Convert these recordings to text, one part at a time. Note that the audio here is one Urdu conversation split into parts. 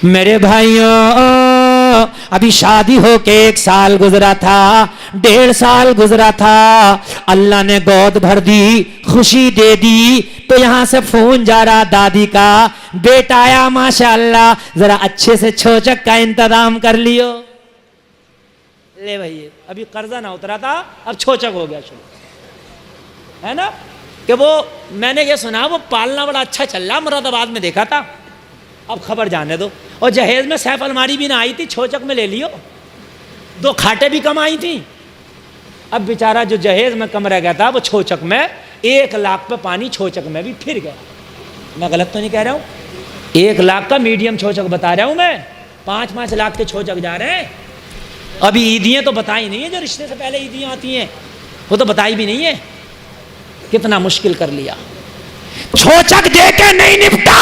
میرے بھائیوں ابھی شادی ہو کے 1 سال گزرا تھا، 1.5 سال گزرا تھا، اللہ نے گود بھر دی، خوشی دے دی، تو یہاں سے فون جا رہا دادی کا، بیٹا آیا ماشاءاللہ، ذرا اچھے سے چھوچک کا انتظام کر لیو۔ لے بھائی ابھی قرضہ نہ اترا تھا، اب چھوچک ہو گیا شروع، ہے نا؟ کہ وہ میں نے یہ سنا وہ پالنا بڑا اچھا چل رہا، مراد آباد میں دیکھا تھا، اب خبر جانے دو۔ اور جہیز میں سیف الماری بھی نہ آئی تھی، چھوچک میں لے لیو، 2 کھاٹیں بھی کم آئی تھیں۔ اب بیچارہ جو جہیز میں کم رہ گیا تھا وہ چھوچک میں 1 لاکھ پہ پانی چھوچک میں بھی پھر گیا۔ میں غلط تو نہیں کہہ رہا ہوں؟ 1 لاکھ کا میڈیم چھوچک بتا رہا ہوں میں، 5 لاکھ کے چھوچک جا رہے ہیں۔ ابھی عیدیاں تو بتائی نہیں ہیں، جو رشتے سے پہلے عیدیاں آتی ہیں وہ تو بتائی بھی نہیں ہے۔ کتنا مشکل کر لیا، چھوچک دے کے نہیں نپٹا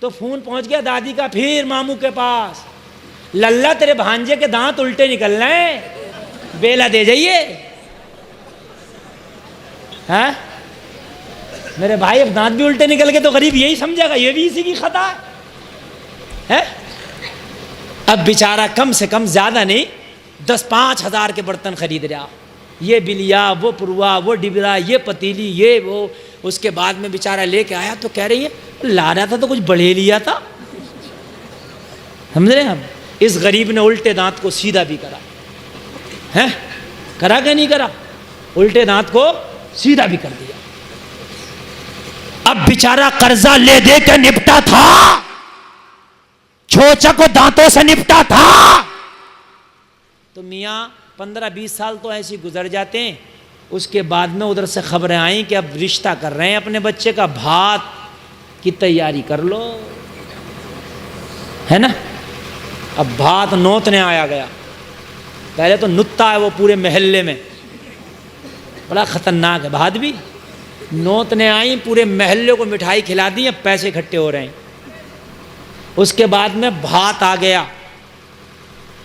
تو فون پہنچ گیا دادی کا پھر ماموں کے پاس، للہ تیرے بھانجے کے دانت الٹے نکل رہے ہیں، بیلا دے جائیے۔ ہاں میرے بھائی اب دانت بھی الٹے نکل گئے تو غریب یہی سمجھے گا یہ بھی اسی کی خطا ہے۔ اب بیچارہ کم سے کم زیادہ نہیں 10-5 ہزار کے برتن خرید رہا، یہ بلیا، وہ پروا، وہ ڈبرا، یہ پتیلی، یہ وہ۔ اس کے بعد میں بیچارہ لے کے آیا تو کہہ رہی ہے لا رہا تھا تو کچھ بڑھے لیا تھا۔ سمجھ رہے ہیں ہم؟ اس غریب نے الٹے دانت کو سیدھا بھی کرا ہے، کرا کہ نہیں کرا؟ الٹے دانت کو سیدھا بھی کر دیا۔ اب بیچارہ قرضہ لے دے کے نپٹا تھا، چھوچک کو دانتوں سے نپٹا تھا، تو میاں 15-20 سال تو ایسے گزر جاتے ہیں۔ اس کے بعد میں ادھر سے خبریں آئیں کہ اب رشتہ کر رہے ہیں اپنے بچے کا، بھات کی تیاری کر لو، ہے نا؟ اب بھات نوتنے آیا گیا، پہلے تو نتا ہے وہ پورے محلے میں، بڑا خطرناک ہے بھات بھی۔ نوتنے آئیں، پورے محلے کو مٹھائی کھلا دی، اب پیسے اکٹھے ہو رہے ہیں۔ اس کے بعد میں بھات آ گیا،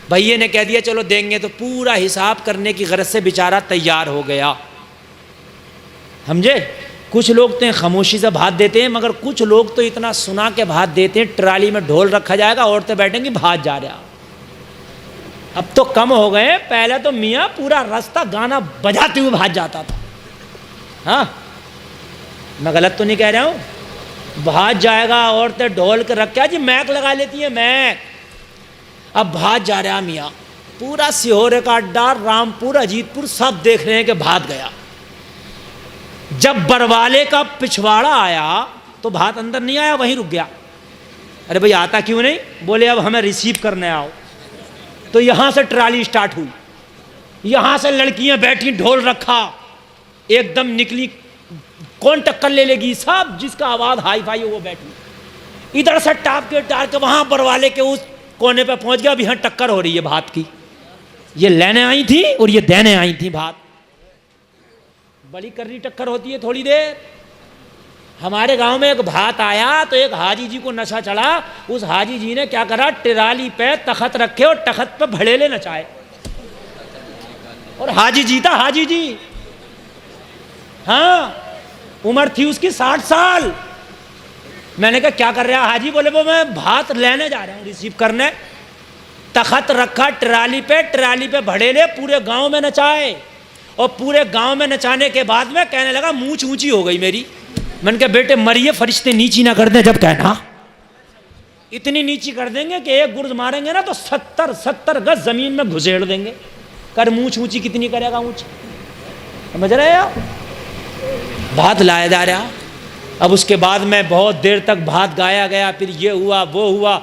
بھائیے نے کہہ دیا چلو دیں گے، تو پورا حساب کرنے کی غرض سے بیچارہ تیار ہو گیا، سمجھے؟ کچھ لوگ تو خاموشی سے بھات دیتے ہیں، مگر کچھ لوگ تو اتنا سنا کے بھات دیتے ہیں، ٹرالی میں ڈھول رکھا جائے گا، عورتیں بیٹھیں گی، بھات جا رہا۔ اب تو کم ہو گئے، پہلے تو میاں پورا راستہ گانا بجاتے ہوئے بھات جاتا تھا۔ ہاں میں غلط تو نہیں کہہ رہا ہوں؟ بھات جائے گا، عورتیں ڈھول کے رکھ کے جی میک لگا لیتی ہیں، میک۔ اب بھات جا رہا میاں، پورا سیہورے کا اڈا، رامپور، اجیت پور سب دیکھ رہے ہیں کہ بھات گیا۔ جب بروالے کا پچھواڑا آیا تو بھات اندر نہیں آیا، وہیں رک گیا۔ ارے بھائی آتا کیوں نہیں؟ بولے اب ہمیں ریسیو کرنے آؤ۔ تو یہاں سے ٹرالی سٹارٹ ہوئی، یہاں سے لڑکیاں بیٹھی، ڈھول رکھا، ایک دم نکلی، کون ٹکر لے گی؟ سب جس کا آواز ہائی فائی وہ بیٹھی، ادھر سے ٹاپ کے وہاں بروالے کے اس کونے پہ پہنچ گیا، اب یہاں ٹکر ہو رہی ہے بھات کی، یہ لینے آئی تھی اور یہ دینے آئی تھی بھات، بڑی کرنی ٹکر ہوتی ہے تھوڑی دیر۔ ہمارے گاؤں میں ایک بھات آیا تو ایک حاجی جی کو نشہ چڑھا، اس حاجی جی نے کیا کرا، ٹرالی پہ تخت رکھے اور تخت پہ بھڑیلے نچائے، اور حاجی جی تھا، حاجی جی، ہاں عمر تھی اس کی 60 سال۔ میں نے کہا کیا کر رہا حاجی؟ بولے وہ میں بھات لینے جا رہا ہوں، ریسیو کرنے۔ تخت رکھا ٹرالی پہ بھڑیلے، پورے گاؤں میں نچائے، اور پورے گاؤں میں نچانے کے بعد میں کہنے لگا مونچھ اونچی ہو گئی میری۔ میں نے کہا بیٹے مریے، فرشتے نیچی نہ کر دیں جب کہنا، اتنی نیچی کر دیں گے کہ ایک گرز ماریں گے نا تو 70 گز زمین میں گھسیڑ دیں گے۔ کر مونچھ اونچی کتنی کرے گا اونچی؟ سمجھ رہے ہیں؟ بھات لایا جا رہا۔ اب اس کے بعد میں بہت دیر تک بھات گایا گیا، پھر یہ ہوا وہ ہوا،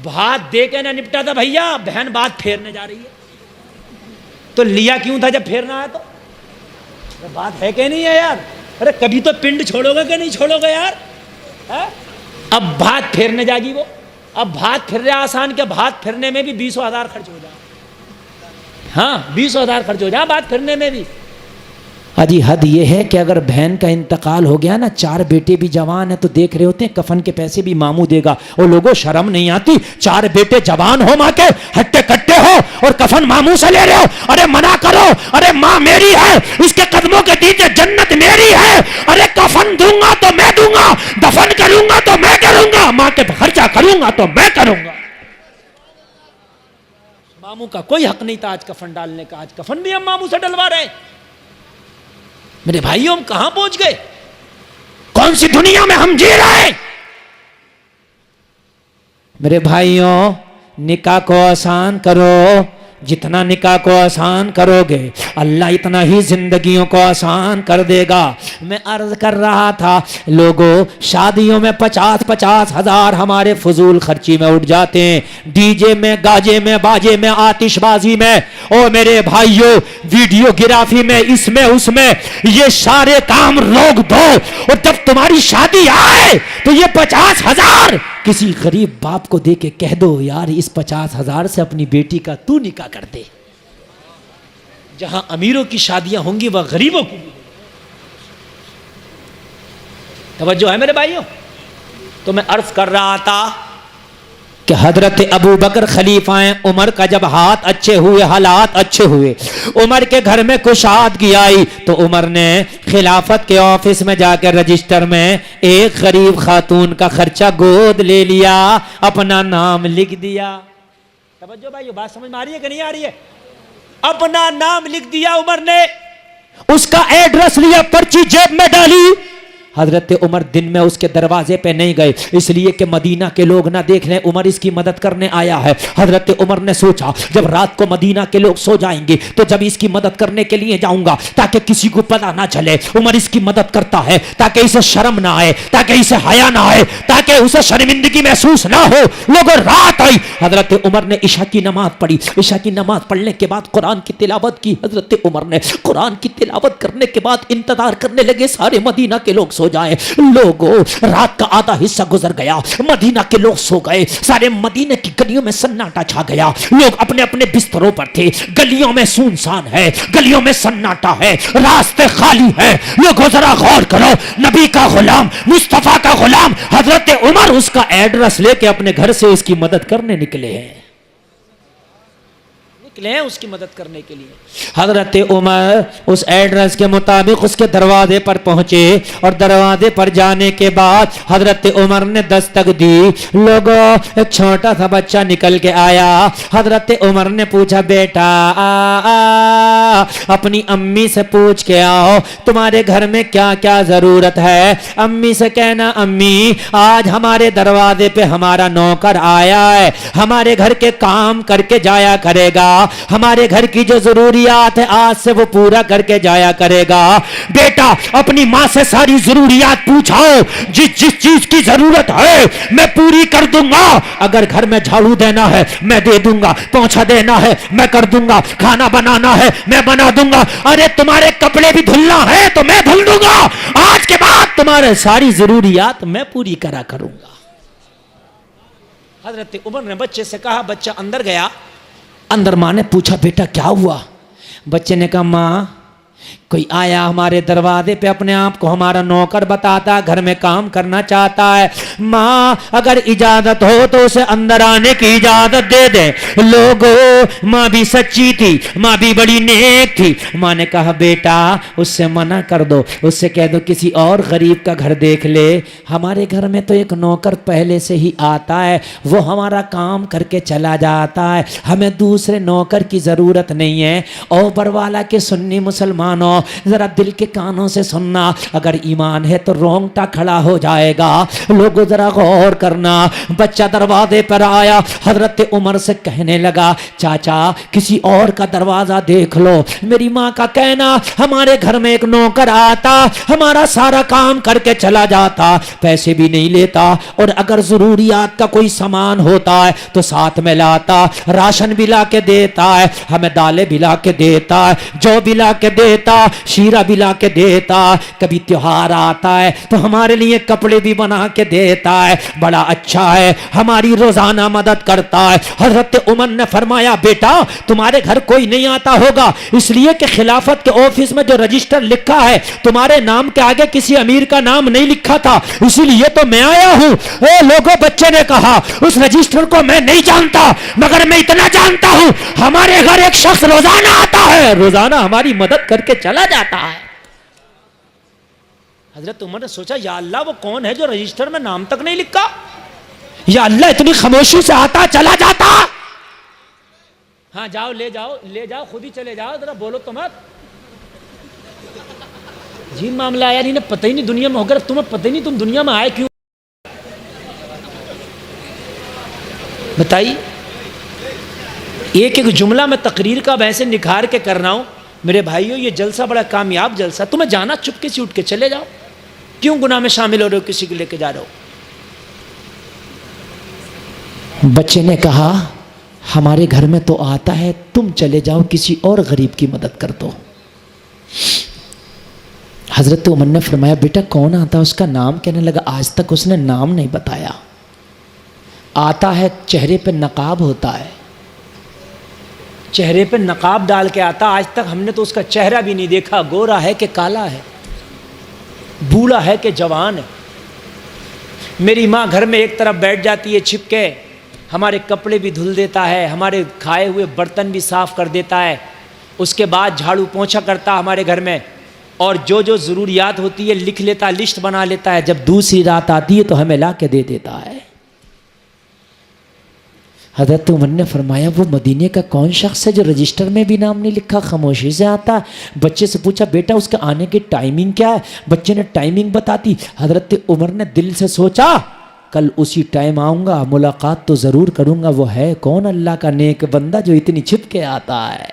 بھات دے کے نہ نپٹا تھا بھیا، بہن بات پھیرنے جا رہی ہے۔ تو لیا کیوں تھا جب پھیرنا ہے؟ تو بات ہے کہ نہیں ہے یار؟ ارے کبھی تو پنڈ چھوڑو گے کہ نہیں چھوڑو گے یار؟ اب بھات پھیرنے جاگی وہ، اب بھات پھر رہا آسان کیا، بھات پھرنے میں بھی 20,000 خرچ ہو جائے، ہاں 20,000 خرچ ہو جائے بات پھرنے میں بھی۔ حجی حد یہ ہے کہ اگر بہن کا انتقال ہو گیا نا، 4 بیٹے بھی جوان ہیں تو دیکھ رہے ہوتے ہیں کفن کے پیسے بھی ماموں دے گا، اور لوگوں شرم نہیں آتی؟ 4 بیٹے جوان ہو، ماں کے ہٹے کٹے ہو، اور کفن ماموں سے لے رہے ہو؟ ارے منع کرو، ارے ماں میری ہے، اس کے قدموں کے نیچے جنت میری ہے، ارے کفن دوں گا تو میں دوں گا، دفن کروں گا تو میں کروں گا، ماں کے خرچہ کروں گا تو میں کروں گا. ماموں کا کوئی حق نہیں تھا آج کفن ڈالنے کا. آج کفن بھی ہم ماموں سے ڈلوا رہے ہیں. میرے بھائیوں ہم کہاں پہنچ گئے؟ کون سی دنیا میں ہم جی رہے ہیں؟ میرے بھائیوں نکاح کو آسان کرو. جتنا نکاح کو آسان کرو گے اللہ اتنا ہی زندگیوں کو آسان کر دے گا. میں عرض کر رہا تھا لوگوں شادیوں میں 50-50 ہزار ہمارے فضول خرچی میں اٹھ جاتے ہیں. ڈی جے میں، گاجے میں، باجے میں، آتش بازی میں. او میرے بھائیوں ویڈیو گرافی میں، اس میں اس میں، یہ سارے کام روک دو. اور جب تمہاری شادی آئے تو یہ 50,000 کسی غریب باپ کو دے کے کہہ دو یار اس 50,000 سے اپنی بیٹی کا تو نکاح کر دے. جہاں امیروں کی شادیاں ہوں گی وہ غریبوں کی بھی. توجہ ہے میرے بھائیوں؟ تو میں عرض کر رہا تھا کہ حضرت ابو بکر خلیفہ ہیں. عمر کا جب ہاتھ اچھے ہوئے، حالات اچھے ہوئے، عمر کے گھر میں کشادگی آئی تو عمر نے خلافت کے آفس میں جا کے رجسٹر میں ایک غریب خاتون کا خرچہ گود لے لیا، اپنا نام لکھ دیا. توجہ بھائیو، بات سمجھ میں آ رہی ہے کہ نہیں آ رہی ہے؟ اپنا نام لکھ دیا عمر نے، اس کا ایڈریس لیا، پرچی جیب میں ڈالی. حضرت عمر دن میں اس کے دروازے پہ نہیں گئے اس لیے کہ مدینہ کے لوگ نہ دیکھ لیں عمر اس کی مدد کرنے آیا ہے. حضرت عمر نے سوچا جب رات کو مدینہ کے لوگ سو جائیں گے تو جب اس کی مدد کرنے کے لیے جاؤں گا تاکہ کسی کو پتہ نہ چلے عمر اس کی مدد کرتا ہے، تاکہ اسے شرم نہ آئے، تاکہ اسے حیا نہ آئے، تاکہ اسے شرمندگی محسوس نہ ہو. لوگوں رات آئی، حضرت عمر نے عشاء کی نماز پڑھی. عشاء کی نماز پڑھنے کے بعد قرآن کی تلاوت کی. حضرت عمر نے قرآن کی تلاوت کرنے کے بعد انتظار کرنے لگے سارے مدینہ کے لوگ سو جائیں. لوگوں رات کا آدھا حصہ گزر گیا، مدینہ کے لوگ سو گئے، سارے مدینہ کی گلیوں میں سناٹا چھا گیا. لوگ اپنے اپنے بستروں پر تھے، گلیوں میں سنسان ہے، گلیوں میں سناٹا ہے، راستے خالی ہیں. لوگوں ذرا غور کرو، نبی کا غلام، مصطفیٰ کا غلام حضرت عمر اس کا ایڈریس لے کے اپنے گھر سے اس کی مدد کرنے نکلے ہیں، اس کی مدد کرنے کے لیے. حضرت عمر اس ایڈریس کے مطابق اس کے دروازے پر پہنچے اور دروازے پر جانے کے بعد حضرت عمر نے دستک دی. لوگوں ایک چھوٹا سا بچہ نکل کے آیا. حضرت عمر نے پوچھا بیٹا اپنی امی سے پوچھ کے آؤ تمہارے گھر میں کیا کیا ضرورت ہے. امی سے کہنا امی آج ہمارے دروازے پہ ہمارا نوکر آیا ہے، ہمارے گھر کے کام کر کے جایا کرے گا، ہمارے گھر کی جو ضروریات ہے آج سے وہ پورا کر کے جایا کرے گا. بیٹا اپنی ماں سے ساری ضروریات پوچھاؤ، جس جس چیز کی ضرورت ہے میں پوری کر دوں گا. اگر گھر میں جھاڑو دینا ہے میں دے دوں گا، پوچھا دینا ہے میں کر دوں گا، کھانا بنانا ہے میں بنا دوں گا، ارے تمہارے کپڑے بھی دھلنا ہے تو میں دھل دوں گا. آج کے بعد تمہارے ساری ضروریات میں پوری کرا کروں گا. حضرت عمر نے بچے سے کہا، بچہ اندر گیا. اندر ماں نے پوچھا بیٹا کیا ہوا؟ بچے نے کہا ماں کوئی آیا ہمارے دروازے پہ، اپنے آپ کو ہمارا نوکر بتاتا، گھر میں کام کرنا چاہتا ہے. ماں اگر اجازت ہو تو اسے اندر آنے کی اجازت دے دے. لوگوں ماں بھی سچی تھی، ماں بھی بڑی نیک تھی. ماں نے کہا بیٹا اس سے منع کر دو، اس سے کہہ دو کسی اور غریب کا گھر دیکھ لے. ہمارے گھر میں تو ایک نوکر پہلے سے ہی آتا ہے، وہ ہمارا کام کر کے چلا جاتا ہے، ہمیں دوسرے نوکر کی ضرورت نہیں ہے. اوپر والا کے سنی مسلمانوں ذرا دل کے کانوں سے سننا، اگر ایمان ہے تو رونگٹا کھڑا ہو جائے گا. لوگوں ذرا غور کرنا. بچہ دروازے پر آیا، حضرت عمر سے کہنے لگا چاچا کسی اور کا دروازہ دیکھ لو. میری ماں کا کہنا ہمارے گھر میں ایک نوکر آتا، ہمارا سارا کام کر کے چلا جاتا، پیسے بھی نہیں لیتا، اور اگر ضروریات کا کوئی سامان ہوتا ہے تو ساتھ میں لاتا، راشن بھی لا کے دیتا ہے، ہمیں دالیں بھی لا کے دیتا ہے، جو بھی لا کے دیتا، شیرہ بھی لا کے دیتا. کبھی تیوہار آتا ہے تو ہمارے لیے کپڑے بھی بنا کے دیتا ہے، بڑا اچھا ہے، ہماری روزانہ مدد کرتا ہے. حضرت عمر نے فرمایا بیٹا تمہارے گھر کوئی نہیں آتا ہوگا اس لیے کہ خلافت کے آفس میں جو رجسٹر لکھا ہے تمہارے نام کے آگے کسی امیر کا نام نہیں لکھا تھا، اسی لیے تو میں آیا ہوں. اے لوگوں بچے نے کہا اس رجسٹر کو میں نہیں جانتا، مگر میں اتنا جانتا ہوں ہمارے گھر ایک شخص روزانہ آتا ہے، روزانہ ہماری مدد کر کے چلا جاتا ہے. حضرت عمر نے سوچا یا اللہ وہ کون ہے جو رجسٹر میں نام تک نہیں لکھا. یا اللہ اتنی خاموشی سے آتا چلا جاتا. ہاں جاؤ لے جاؤ خود ہی چلے جاؤ, ذرا بولو تو مت. جی معاملہ آیا نہیں, پتہ ہی نہیں دنیا میں ہو کر تمہیں پتہ ہی نہیں تم دنیا میں آئے کیوں. بتائیے, ایک ایک جملہ میں تقریر کا ویسے نکھار کے کر رہا ہوں. میرے بھائیو یہ جلسہ بڑا کامیاب جلسہ, تمہیں جانا چپکے سے اٹھ کے چلے جاؤ. کیوں گناہ میں شامل ہو رہے ہو, کسی کو لے کے جا رہے ہو. بچے نے کہا ہمارے گھر میں تو آتا ہے, تم چلے جاؤ کسی اور غریب کی مدد کر دو. حضرت عمر نے فرمایا بیٹا کون آتا ہے, اس کا نام. کہنے لگا آج تک اس نے نام نہیں بتایا. آتا ہے چہرے پہ نقاب ہوتا ہے, چہرے پہ نقاب ڈال کے آتا. آج تک ہم نے تو اس کا چہرہ بھی نہیں دیکھا, گورا ہے کہ کالا ہے, بوڑھا ہے کہ جوان ہے. میری ماں گھر میں ایک طرف بیٹھ جاتی ہے چھپ کے, ہمارے کپڑے بھی دھل دیتا ہے, ہمارے کھائے ہوئے برتن بھی صاف کر دیتا ہے, اس کے بعد جھاڑو پوچھا کرتا ہمارے گھر میں, اور جو ضروریات ہوتی ہے لکھ لیتا, لسٹ بنا لیتا ہے. جب دوسری رات آتی ہے تو ہمیں لا کے دے دیتا ہے. حضرت عمر نے فرمایا وہ مدینے کا کون شخص ہے جو رجسٹر میں بھی نام نہیں لکھا, خاموشی سے آتا. بچے سے پوچھا بیٹا اس کے آنے کی ٹائمنگ کیا ہے. بچے نے ٹائمنگ بتا دی. حضرت عمر نے دل سے سوچا کل اسی ٹائم آؤں گا, ملاقات تو ضرور کروں گا. وہ ہے کون اللہ کا نیک بندہ جو اتنی چھپ کے آتا ہے.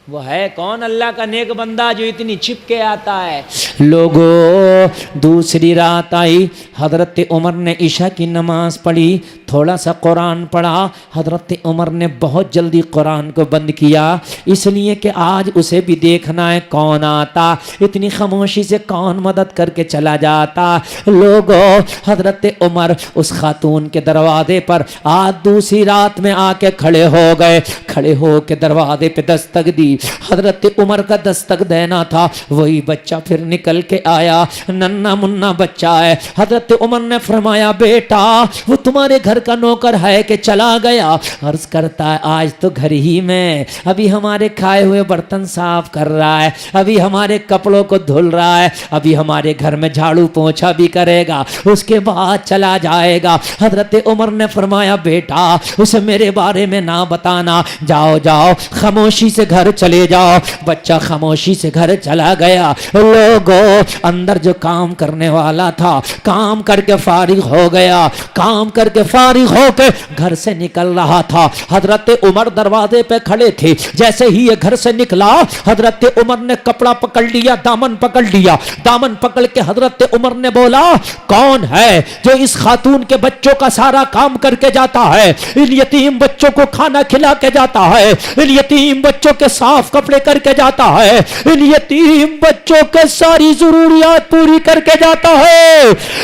وہ ہے کون اللہ کا نیک بندہ جو اتنی چھپ کے آتا ہے. لوگوں دوسری رات آئی, حضرت عمر نے عشاء کی نماز پڑھی, تھوڑا سا قرآن پڑھا. حضرت عمر نے بہت جلدی قرآن کو بند کیا, اس لیے کہ آج اسے بھی دیکھنا ہے کون آتا, اتنی خاموشی سے کون مدد کر کے چلا جاتا. لوگوں حضرت عمر اس خاتون کے دروازے پر آج دوسری رات میں آ کے کھڑے ہو گئے. کھڑے ہو کے دروازے پہ دستک دی. حضرت عمر کا دستک دینا تھا, وہی بچہ پھر نکل کے آیا, ننا منا بچہ ہے. حضرت عمر نے فرمایا بیٹا وہ تمہارے گھر کا نوکر ہے کہ چلا گیا. عرض کرتا ہے آج تو گھر ہی میں, ابھی ہمارے کھائے ہوئے برتن صاف کر رہا ہے, ابھی ہمارے کپڑوں کو دھل رہا ہے, ابھی ہمارے گھر میں جھاڑو پوچھا بھی کرے گا, اس کے بعد چلا جائے گا. حضرت عمر نے فرمایا بیٹا اسے میرے بارے میں نہ بتانا, جاؤ جاؤ خاموشی سے گھر چلے جاؤ. بچہ خاموشی سے گھر چلا گیا. لوگوں اندر جو کام کرنے والا تھا کام کر کے فارغ ہو گیا, کام کر کے فارغ ہو کے گھر سے نکل رہا تھا. حضرت عمر دروازے پہ کھڑے تھے. جیسے ہی یہ گھر سے نکلا حضرت عمر نے کپڑا پکڑ لیا, دامن پکڑ لیا. دامن پکڑ کے حضرت عمر نے بولا کون ہے جو اس خاتون کے بچوں کا سارا کام کر کے جاتا ہے, ان یتیم بچوں کو کھانا کھلا کے جاتا ہے, ان یتیم بچوں کے صاف کپڑے کر کے جاتا ہے, ان یتیم بچوں کے ساری ضروریات پوری کر کے جاتا ہے.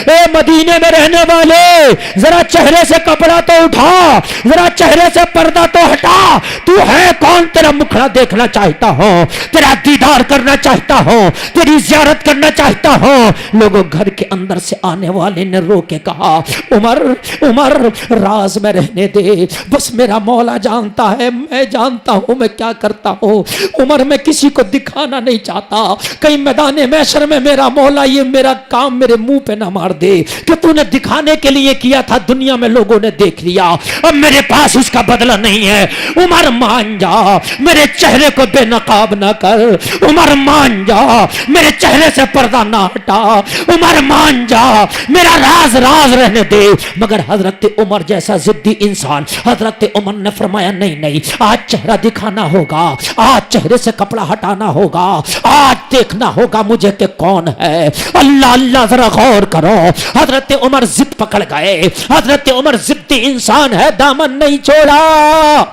اے مدینے میں رہنے والے ذرا چہرے سے کپڑا تو اٹھا, ذرا چہرے سے پردہ تو ہٹا. تو ہے کون, تیرا مکھڑا دیکھنا چاہتا ہوں, تیرا دیدار کرنا چاہتا ہوں, تیری زیارت کرنا چاہتا ہوں. لوگوں گھر کے اندر سے آنے والے نے رو کے کہا عمر عمر راز میں رہنے دے, بس میرا مولا جانتا ہے, میں جانتا ہوں میں کیا کرتا ہوں. عمر میں کسی کو دکھانا نہیں چاہتا, کہیں میدان محشر میں میرا مولا یہ میرا کام میرے منہ پہ نہ مار دے کہ تو نے دکھانے کے لیے کیا تھا, دنیا میں لوگوں نے دیکھ لیا, اب میرے پاس اس کا بدلہ نہیں ہے. عمر مان جا, میرے چہرے کو بے نقاب نہ کر. عمر مان جا, میرے چہرے سے پردہ نہ ہٹا. عمر مان جا, میرا راز راز رہنے دے. مگر حضرت عمر جیسا ضدی انسان, حضرت عمر نے فرمایا نہیں نہیں, آج چہرہ دکھانا ہوگا, آج چہرے سے کپڑا ہٹانا ہوگا, آج دیکھنا ہوگا مجھے کہ کون ہے. اللہ اللہ ذرا غور کرو. حضرت عمر ضد پکڑ گئے. حضرت عمر ضدی انسان ہے, دامن نہیں چھوڑا.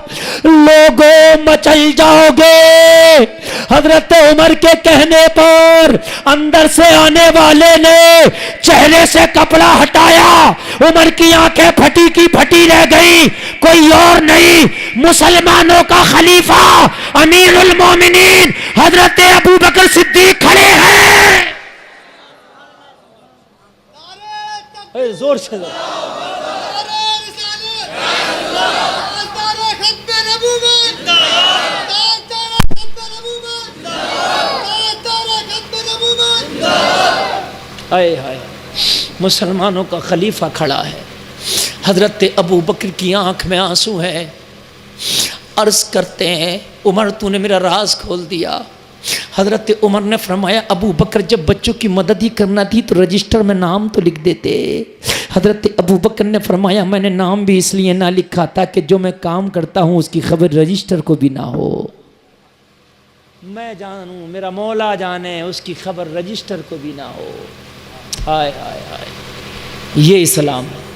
لوگوں مچل جاؤ گے. حضرت عمر کے کہنے پر اندر سے آنے والے نے چہرے سے کپڑا ہٹایا. عمر کی آنکھیں پھٹی کی پھٹی رہ گئی. کوئی اور نہیں, مسلمانوں کا خلیفہ امیر المومنین حضرت ابو بکر صدیق کھڑے ہیں. زور سے مسلمانوں کا خلیفہ کھڑا ہے. حضرت ابو بکر کی آنکھ میں آنسو ہے، عرض کرتے ہیں عمر تو نے میرا راز کھول دیا۔ حضرت عمر نے فرمایا ابو بکر جب بچوں کی مدد ہی کرنا تھی تو رجسٹر میں نام تو لکھ دیتے۔ حضرت ابو بکر نے فرمایا میں نے نام بھی اس لیے نہ لکھا تاکہ جو میں کام کرتا ہوں اس کی خبر رجسٹر کو بھی نہ ہو، میں جانوں میرا مولا جانے اس کی خبر رجسٹر کو بھی نہ ہو۔ ہائے ہائے ہائے، یہ اسلام ہے۔